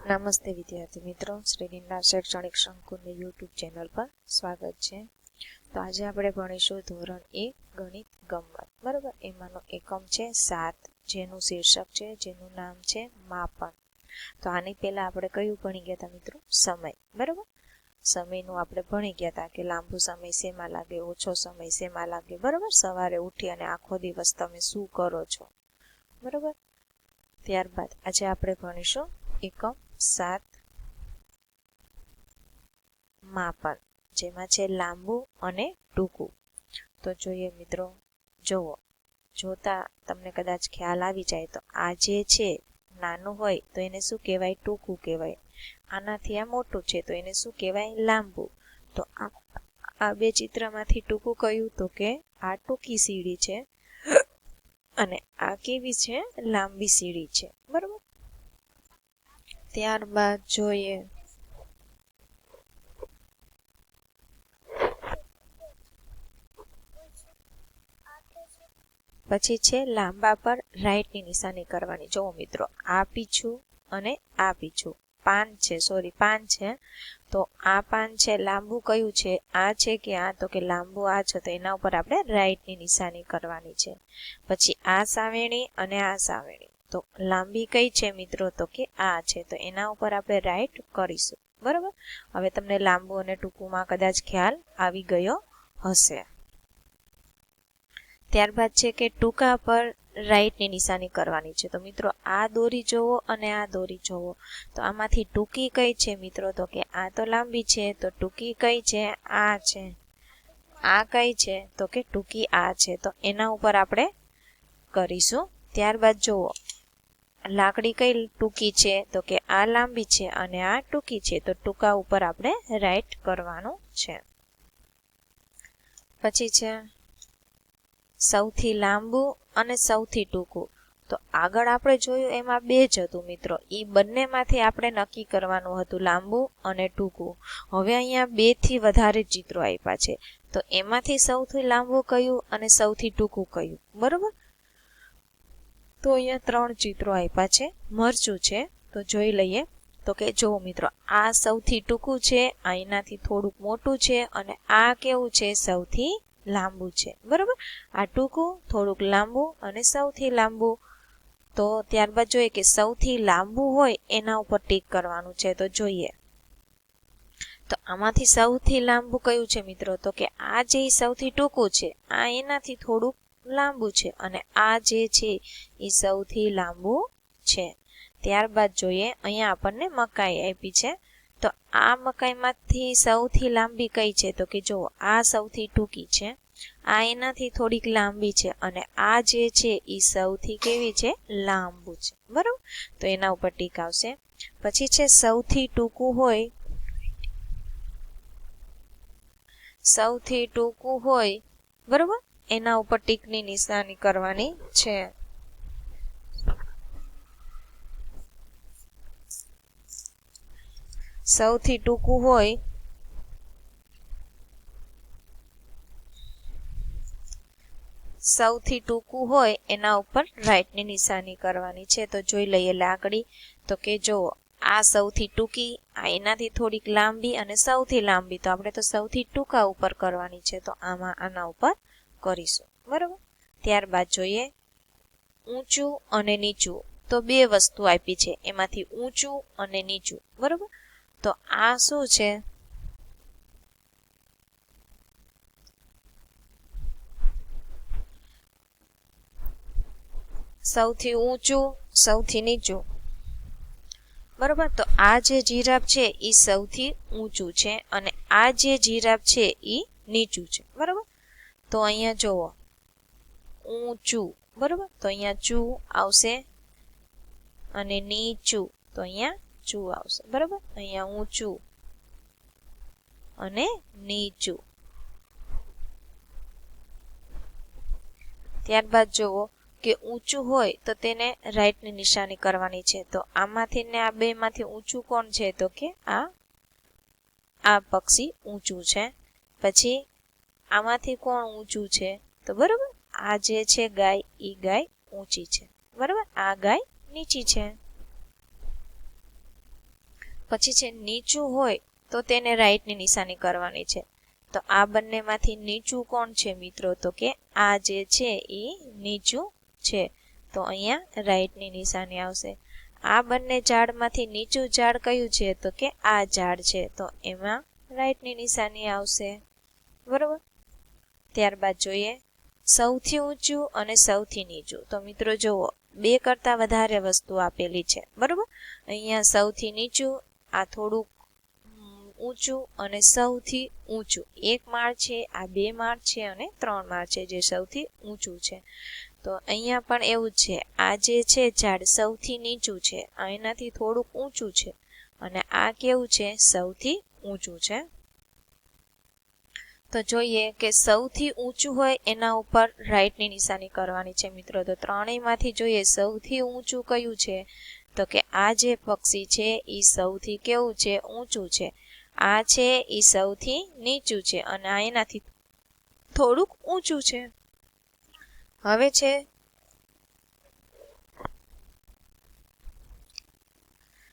નમસ્તે વિદ્યાર્થી મિત્રો, શ્રી નિમના શૈક્ષણિક સંકુલની યુટ્યુબ ચેનલ પર સ્વાગત છે. તો આજે આપણે ભણીશું ધોરણ 1 ગણિત ગમ્મત. બરાબર, એમાંનો એકમ છે 7, જેનું શીર્ષક છે, જેનું નામ છે માપન. તો આની પહેલા આપણે કયું ભણી ગયા હતા મિત્રો? સમય. બરાબર, સમયનું આપણે ભણી ગયા હતા કે લાંબો સમય શેમાં લાગે, ઓછો સમય શેમાં લાગે. બરાબર, સવારે ઉઠી અને આખો દિવસ તમે શું કરો છો. બરાબર, ત્યારબાદ આજે આપણે ભણીશું એકમ 7 માપન, જેમાં છે લાંબુ અને ટૂંકું. તો જોઈએ મિત્રો, જોતા તમને કદાચ ખ્યાલ આવી જાય તો આ જે છે નાનું હોય તો એને શું કહેવાય? ટૂંકું કહેવાય. આનાથી આ મોટું છે તો એને શું કહેવાય? લાંબુ. તો આ બે ચિત્રમાંથી ટૂંકું કયું? તો કે આ ટૂંકી સીડી છે અને આ કેવી છે? લાંબી સીડી છે. બરાબર, ત્યારબાદ જોઈએ પછી છે લાંબા પર રાઈટની નિશાની કરવાની. જુઓ મિત્રો, આ પીછું અને આ પીછું પાન છે. તો આ પાન છે લાંબુ કયું છે? આ છે કે આ? તો કે લાંબુ આ છે, તો એના ઉપર આપણે રાઈટની નિશાની કરવાની છે. પછી આ સાવેણી અને આ સાવેણી, તો લાંબી કઈ છે મિત્રો? તો કે આ છે, તો એના ઉપર આપણે રાઈટ કરીશું. બરાબર, હવે તમને લાંબુ અને ટૂંકુમાં કદાચ ખ્યાલ આવી ગયો હશે. ત્યારબાદ છે કે ટૂંકા પર રાઈટની નિશાની કરવાની છે. તો મિત્રો, આ દોરી જોવો અને આ દોરી જોવો, તો આમાંથી ટૂંકી કઈ છે મિત્રો? તો કે આ તો લાંબી છે, તો ટૂંકી કઈ છે? આ છે. આ કઈ છે? તો કે ટૂંકી આ છે, તો એના ઉપર આપણે કરીશું. ત્યારબાદ જુઓ, લાકડી કઈ ટૂંકી છે? તો કે આ લાંબી છે અને આ ટૂંકી છે, તો ટૂંકા ઉપર આપણે રાઈટ કરવાનું છે. પછી છે સૌથી લાંબુ અને સૌથી ટૂંકું. તો આગળ આપણે જોયું એમાં બે જ હતું મિત્રો, એ બંનેમાંથી આપણે નક્કી કરવાનું હતું લાંબુ અને ટૂંકું. હવે અહીંયા 2 થી વધારે ચિત્રો આપ્યા છે, તો એમાંથી સૌથી લાંબુ કયું અને સૌથી ટૂંકું કયું? બરોબર, તો અહીંયા 3 ચિત્રો આપ્યા છે. મરચું છે, તો જોઈ લઈએ. તો કે જો મિત્રો, આ સૌથી ટૂંકું છે, આ એનાથી થોડુંક મોટું છે, અને આ કેવું છે? સૌથી લાંબુ છે. બરોબર, આ ટૂંકું, થોડુંક લાંબુ અને સૌથી લાંબુ. તો ત્યારબાદ જોઈએ કે સૌથી લાંબુ હોય એના ઉપર ટીક કરવાનું છે. તો જોઈએ, તો આમાંથી સૌથી લાંબુ કયું છે મિત્રો? તો કે આ જે સૌથી ટૂંકું છે, આ એનાથી થોડુંક લાંબુ છે, અને આ જે છે એ સૌથી લાંબુ છે. ત્યારબાદ જોઈએ, અહીંયા આપણને મકાઈ આપી છે, તો આ મકાઈમાંથી સૌથી લાંબી કઈ છે? તો કે જો આ સૌથી ટૂંકી છે, આ એનાથી થોડીક લાંબી છે, અને આ જે છે એ સૌથી કેવી છે? લાંબુ છે. બરોબર, તો એના ઉપર ટીક આવશે. પછી છે સૌથી ટૂંકું હોય, બરોબર, એના ઉપર ટીકની નિશાની કરવાની છે. સૌથી ટૂંકું હોય એના ઉપર રાઈટની નિશાની કરવાની છે. તો જોઈ લઈએ લાકડી. તો કે જો આ સૌથી ટૂંકી, આ એનાથી થોડીક લાંબી અને સૌથી લાંબી, તો આપણે તો સૌથી ટૂંકા ઉપર કરવાની છે, તો આના ઉપર કરીશું. બરાબર, ત્યારબાદ જોઈએ ઊંચું અને નીચું. તો 2 વસ્તુ આપી છે, એમાંથી ઊંચું અને નીચું. બરાબર, તો આ શું છે? સૌથી ઊંચું, સૌથી નીચું. બરોબર, તો આ જે જીરાફ છે એ સૌથી ઊંચું છે, અને આ જે જીરાફ છે એ નીચું છે. બરોબર, તો અહીંયા જુઓ ઊંચું, બરોબર, તો અહીંયા ચું આવશે, અને નીચું, તો અહીંયા ચું આવશે. બરોબર, અહીંયા ઊંચું અને નીચું. ત્યારબાદ જુઓ કે ઊંચું હોય તો તેને રાઈટની નિશાની કરવાની છે. તો આમાંથી ને આ 2 માંથી ઊંચું કોણ છે? તો કે આ પક્ષી ઊંચું છે. પછી આમાંથી કોણ ઊંચું છે? તો બરોબર, આ જે છે ગાય, એ ગાય ઊંચી છે. બરોબર, આ ગાય નીચી છે. પછી છે નીચું હોય તો તેને રાઈટની નિશાની કરવાની છે. તો આ બંનેમાંથી નીચું કોણ છે મિત્રો? તો કે આ જે છે એ નીચું છે, તો અહીંયા રાઈટની નિશાની આવશે. આ બંને ઝાડમાંથી નીચું ઝાડ કયું છે? તો કે આ ઝાડ છે, તો એમાં રાઈટની નિશાની આવશે. બરોબર. ત્યારબાદ જોઈએ સૌથી ઊંચું અને સૌથી નીચું. તો મિત્રો જુઓ, બે કરતાં વધારે વસ્તુ આપેલી છે. બરોબર. અહીંયા સૌથી નીચું, આ થોડુંક ઊંચું અને સૌથી ઊંચું. એક માળ છે, આ બે માળ છે અને 3 માળ છે, જે સૌથી ઊંચું છે. તો અહીંયા પણ એવું જ છે. આ જે છે ઝાડ સૌથી નીચું છે, એનાથી થોડુંક ઊંચું છે, અને આ કેવું છે? સૌથી ઊંચું છે. તો જોઈએ કે સૌથી ઊંચું હોય એના ઉપર રાઈટની નિશાની કરવાની છે મિત્રો. તો ત્રણેયમાંથી જોઈએ સૌથી ઊંચું કયું છે? તો કે આ જે પક્ષી છે એ સૌથી કેવું છે? ઊંચું છે. આ છે એ સૌથી નીચું છે, અને આ એનાથી થોડુંક ઊંચું છે. હવે છે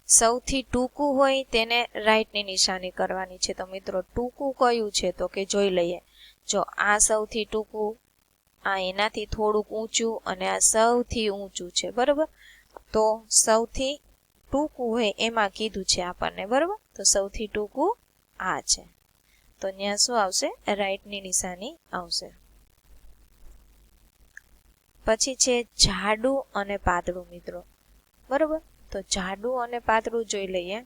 સૌથી ટૂંકું હોય તેને રાઈટની નિશાની કરવાની છે. તો મિત્રો ટૂંકું કયું છે? તો કે જોઈ લઈએ. જો આ સૌથી ટૂંકું, આ એનાથી થોડુંક ઊંચું, અને આ સૌથી ઊંચું છે. બરોબર. તો સૌથી ટૂંકું હોય એમાં કીધું છે આપણને. બરોબર. તો સૌથી ટૂંકું આ છે, તો ત્યાં શું આવશે? રાઈટની નિશાની આવશે. પછી છે જાડું અને પાતળું મિત્રો. બરોબર. તો જાડું અને પાતળું જોઈ લઈએ.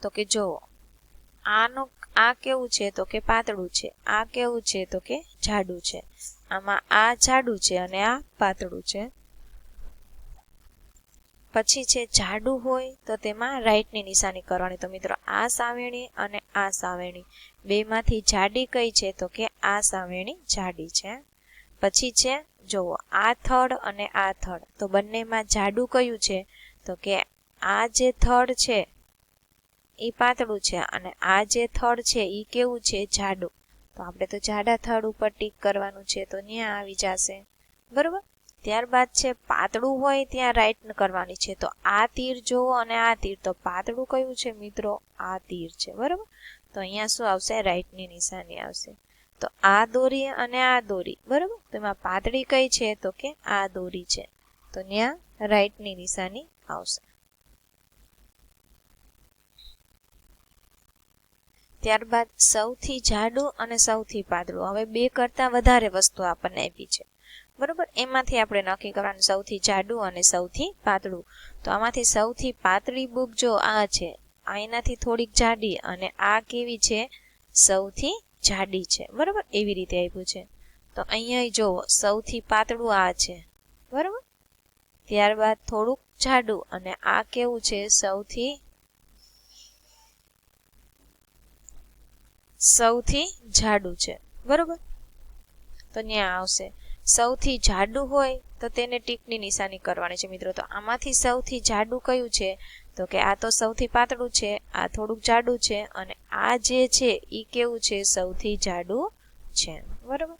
તો કે જો આ કેવું છે? તો કે પાતળું છે. આ કેવું છે? તો કે જાડું છે. આમાં આ જાડું છે અને આ પાતળું છે. પછી છે જાડું હોય તો તેમાં રાઈટની નિશાની કરવાની. તો મિત્રો આ સાવેણી અને આ સાવેણી બેમાંથી જાડી કઈ છે? તો કે આ સાવેણી જાડી છે. પછી છે જુઓ આ થડ અને આ થડ, તો બંનેમાં જાડું કયું છે? તો કે આ જે થડ છે એ પાતળું છે, અને આ જે થડ છે એ કેવું છે? જાડું. તો આપણે તો જાડા થડ ઉપર ટીક કરવાનું છે, તો ત્યાં આવી જશે. બરોબર. ત્યારબાદ છે પાતળું હોય ત્યાં રાઈટ કરવાની છે. તો આ તીર જુઓ અને આ તીર, તો પાતળું કયું છે મિત્રો? આ તીર છે. બરોબર. તો અહીંયા શું આવશે? રાઈટની નિશાની આવશે. તો આ દોરી અને આ દોરી, બરોબર, તેમાં પાતળી કઈ છે? તો કે આ દોરી છે, તો ત્યાં રાઈટની નિશાની આવશે. ત્યારબાદ સૌથી જાડું અને સૌથી પાતળું. હવે બે કરતાં વધારે વસ્તુ આપણને આપી છે. બરોબર. એમાંથી આપણે નક્કી કરવાનું સૌથી જાડું અને સૌથી પાતળું. તો આમાંથી સૌથી પાતળી બુક જો આ છે, આ એનાથી થોડીક જાડી, અને આ કેવી છે? સૌથી જાડી છે. બરોબર. એવી રીતે આપ્યું છે. તો અહીંયા જુઓ સૌથી પાતળું આ છે. બરોબર. ત્યારબાદ થોડુંક જાડું, અને આ કેવું છે? સૌથી જાડું છે. બરોબર. તો ત્યાં આવશે. સૌથી જાડું હોય તો તેને ટીકની નિશાની કરવાની છે મિત્રો. તો આમાંથી સૌથી જાડું કયું છે? તો કે આ તો સૌથી પાતળું છે, આ થોડુંક જાડું છે, અને આ જે છે એ કેવું છે? સૌથી જાડું છે. બરોબર.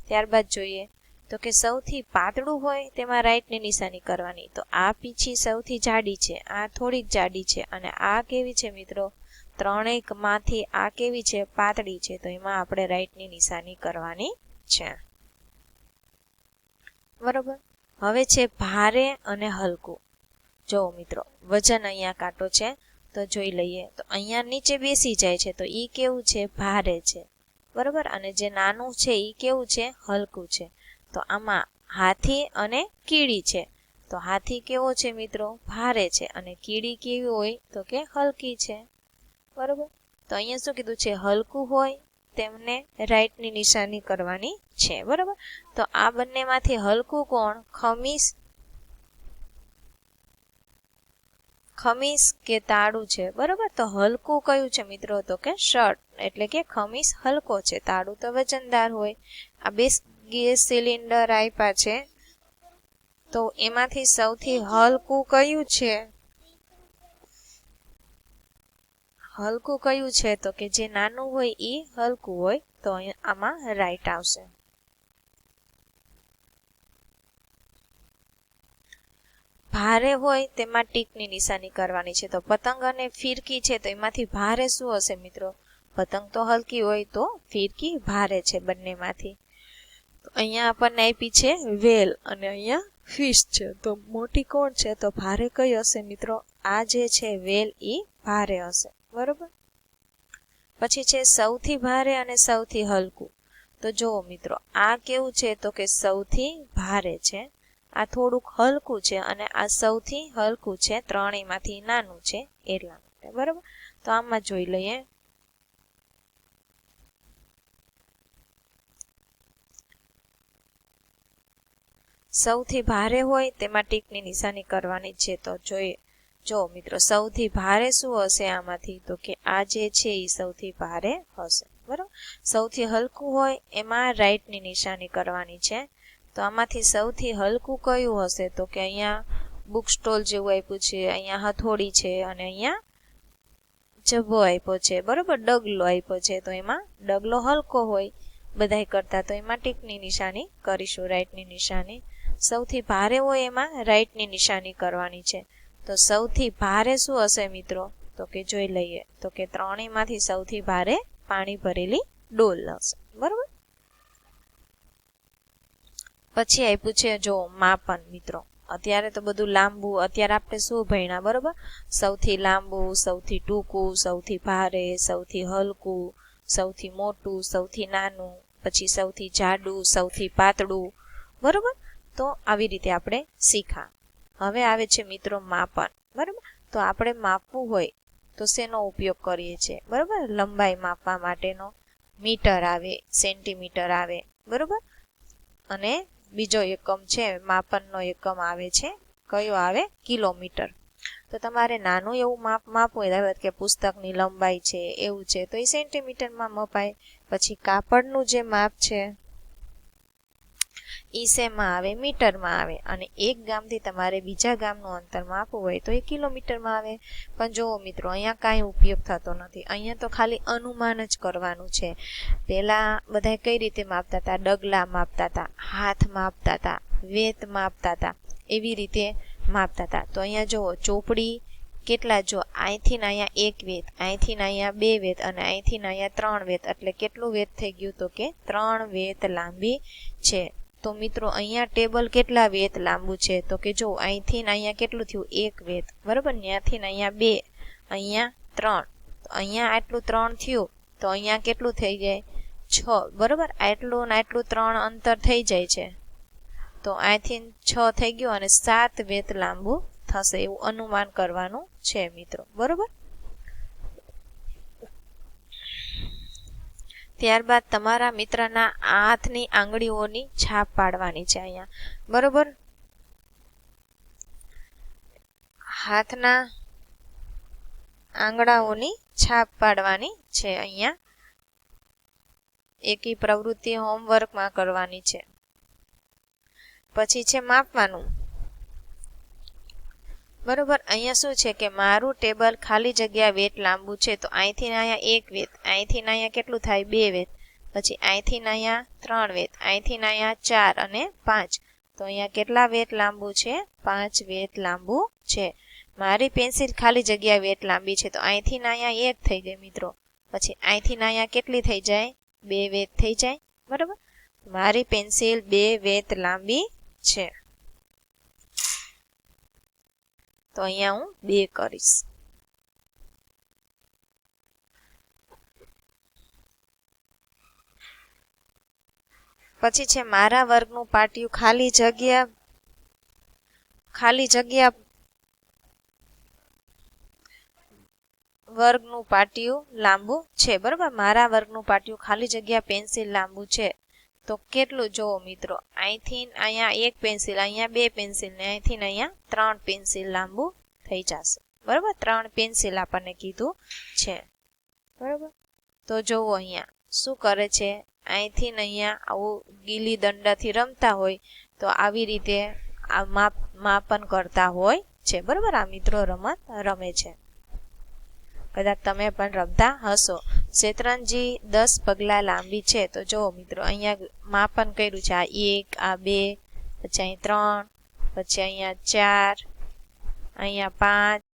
ત્યારબાદ જોઈએ તો કે સૌથી પાતળું હોય તેમાં રાઈટની નિશાની કરવાની. તો આ પીછી સૌથી જાડી છે, આ થોડીક જાડી છે, અને આ કેવી છે મિત્રો? ત્રણેયમાંથી આ કેવી છે? પાતળી છે. તો એમાં આપણે રાઈટની નિશાની કરવાની છે. બરોબર. હવે છે ભારે અને હલકું. જો મિત્રો વજન અહીંયા કાંટો છે, તો જોઈ લઈએ. તો અહીંયા નીચે બેસી જાય છે, તો ઈ કેવું છે? ભારે છે. બરોબર. અને જે નાનું છે ઈ કેવું છે? હલકું છે. તો આમાં હાથી અને કીડી છે. તો હાથી કેવો છે મિત્રો? ભારે છે. અને કીડી કેવી હોય? તો કે હલકી છે. બરોબર. તો અહીંયા શું કીધું છે? હલકું હોય તેમને રાઈટની નિશાની કરવાની છે. બરોબર. તો આ બંનેમાંથી હલકું કોણ? ખમીસ કે તાળું છે. બરોબર. તો હલકું કયું છે મિત્રો? તો કે શર્ટ, એટલે કે ખમીસ હલકો છે, તાળું તો વજનદાર હોય. આ બે ગેસ સિલિન્ડર આપ્યા છે, તો એમાંથી સૌથી હલકું કયું છે? હલકું કયું છે? તો કે જે નાનું હોય એ હલકું હોય, તો આમાં રાઈટ આવશે. ભારે હોય તેમાં ટીકની નિશાની કરવાની છે. તો પતંગ અને ફિરકી છે તો એમાંથી ભારે શું હશે મિત્રો? પતંગ તો હલકી હોય તો ફિરકી ભારે છે બંનેમાંથી. અહીંયા આપણને આપી છે વેલ અને અહીંયા ફિશ છે. તો મોટી કોણ છે? તો ભારે કઈ હશે મિત્રો? આ જે છે વેલ ઈ ભારે હશે. બરોબર. પછી છે સૌથી ભારે અને સૌથી હલકું. તો જુઓ મિત્રો, આ કેવું છે? તો કે સૌથી ભારે છે, આ થોડુંક હલકું છે અને આ સૌથી હલકું છે, ત્રણેયમાંથી નાનું છે એટલા માટે. બરોબર. તો આમાં જોઈ લઈએ. સૌથી ભારે હોય તેમાં ટીકની નિશાની કરવાની છે. તો જોઈએ, જો મિત્રો, સૌથી ભારે શું હશે આમાંથી? તો કે આ જે છે એ સૌથી ભારે હશે. બરોબર. સૌથી હલકું હોય એમાં રાઈટની નિશાની કરવાની છે. તો આમાંથી સૌથી હલકું કયું હશે? તો કે અહીંયા બુક સ્ટોલ જેવું આપ્યું છે, અહીંયા હથોડી છે અને અહીંયા જબ્બો આપ્યો છે. બરોબર. ડગલો આપ્યો છે. તો એમાં ડગલો હલકો હોય બધાય કરતા, તો એમાં ટીકની નિશાની કરીશું, રાઈટની નિશાની. સૌથી ભારે હોય એમાં રાઈટની નિશાની કરવાની છે. તો સૌથી ભારે શું હશે મિત્રો? તો કે જોઈ લઈએ. તો કે ત્રણેયમાંથી સૌથી ભારે પાણી ભરેલી ડોલ હશે. બરોબર. પછી આપ્યું છે જો માપન મિત્રો. અત્યારે તો બધું લાંબુ, અત્યારે આપણે શું ભણ્યા? બરોબર. સૌથી લાંબુ, સૌથી ટૂંકું, સૌથી ભારે, સૌથી હલકું, સૌથી મોટું, સૌથી નાનું, પછી સૌથી જાડું, સૌથી પાતળું. બરોબર. તો આવી રીતે આપણે શીખા. હવે આવે છે મિત્રો માપન. બરોબર. તો આપણે માપવું હોય તો શેનો ઉપયોગ કરીએ છીએ? બરોબર. લંબાઈ માપવા માટેનો મીટર આવે, સેન્ટીમીટર આવે. બરોબર. અને બીજો એકમ છે, માપનનો એકમ આવે છે, કયો આવે? કિલોમીટર. તો તમારે નાનું એવું માપવું હોય કે પુસ્તકની લંબાઈ છે એવું છે તો એ સેન્ટીમીટરમાં મપાય. પછી કાપડનું જે માપ છે ઈ શેમાં આવે? મીટરમાં આવે. અને એક ગામથી તમારે બીજા ગામનું અંતર માપવું હોય તો એ કિલોમીટરમાં આવે. પણ જુઓ મિત્રો, અહીંયા કાંઈ ઉપયોગ થતો નથી. અહીંયા તો ખાલી અનુમાન જ કરવાનું છે. પહેલા બધા કઈ રીતે માપતા હતા? ડગલા માપતા હતા, હાથ માપતા હતા, વેત માપતા હતા, એવી રીતે માપતા હતા. તો અહીંયા જુઓ, ચોપડી કેટલા? જો અહીંથી અહીંયા 1 વેત, અહીંથી અહીંયા 2 વેત અને અહીંથી અહીંયા 3 વેત, એટલે કેટલું વેત થઈ ગયું? તો કે 3 વેત લાંબી છે. તો મિત્રો અહીંયા ટેબલ કેટલા વેત લાંબુ છે? તો કે જો અહીંથી અહીંયા કેટલું થયું? 1 વેત. બરોબર. ત્યાંથી અહીંયા 2, અહીંયા 3, તો અહીંયા આટલું 3 થયું. તો અહીંયા કેટલું થઈ જાય? 6. બરોબર. આટલું ને આટલું 3 અંતર થઈ જાય છે. તો અહીંથી 6 થઈ ગયું અને 7 વેત લાંબુ થશે એવું અનુમાન કરવાનું છે મિત્રો. બરોબર. ત્યારબાદ તમારા મિત્રના હાથની આંગળીઓની છાપ પાડવાની છે અહીંયા. બરોબર. હાથના આંગળાઓની છાપ પાડવાની છે અહીંયા. એકી પ્રવૃત્તિ હોમવર્કમાં કરવાની છે. પછી છે માપવાનું. બરોબર. અહીંયા શું છે કે મારું ટેબલ ખાલી જગ્યા વેત લાંબુ છે. તો અહીંથી અહીંયા 1 વેત, અહીંથી અહીંયા કેટલું થાય? 2 વેત, પછી અહીંથી અહીંયા 3 વેત, અહીંથી અહીંયા 4 અને 5. તો અહીંયા કેટલા વેત લાંબુ છે? 5 વેત લાંબુ છે. મારી પેન્સિલ ખાલી જગ્યા વેત લાંબી છે. તો અહીંથી અહીંયા 1 થઈ ગઈ મિત્રો. પછી અહીંથી અહીંયા કેટલી થઈ જાય? 2 વેત થઈ જાય. બરોબર. મારી પેન્સિલ 2 વેત લાંબી છે. તો અહીંયા હું 2 કરીશ. પછી છે મારા વર્ગનું પાટિયું ખાલી જગ્યા વર્ગનું પાટિયું લાંબુ છે. બરોબર. મારા વર્ગનું પાટિયું ખાલી જગ્યા પેન્સિલ લાંબુ છે. તો કેટલું? જોવો મિત્રો, અહીંથી અહીંયા 1 પેન્સિલ, અહીંયા 2 પેન્સિલ ને અહીંથી અહીંયા 3 પેન્સિલ લાંબુ થઈ જશે. બરોબર. 3 પેન્સિલ આપણને કીધું છે. બરોબર. તો જોવો અહીંયા શું કરે છે? અહીંથી અહીંયા આવું ગીલી દંડાથી રમતા હોય તો આવી રીતે આ માપન કરતા હોય છે. બરોબર. આ મિત્રો રમત રમે છે. કદાચ તમે પણ રમતા હશો. શેતરંજી 10 પગલા લાંબી છે. તો જુઓ મિત્રો, અહીંયા માપન કર્યું છે. આ 1, આ 2, પછી અહીં 3, પછી અહીંયા 4, અહીંયા 5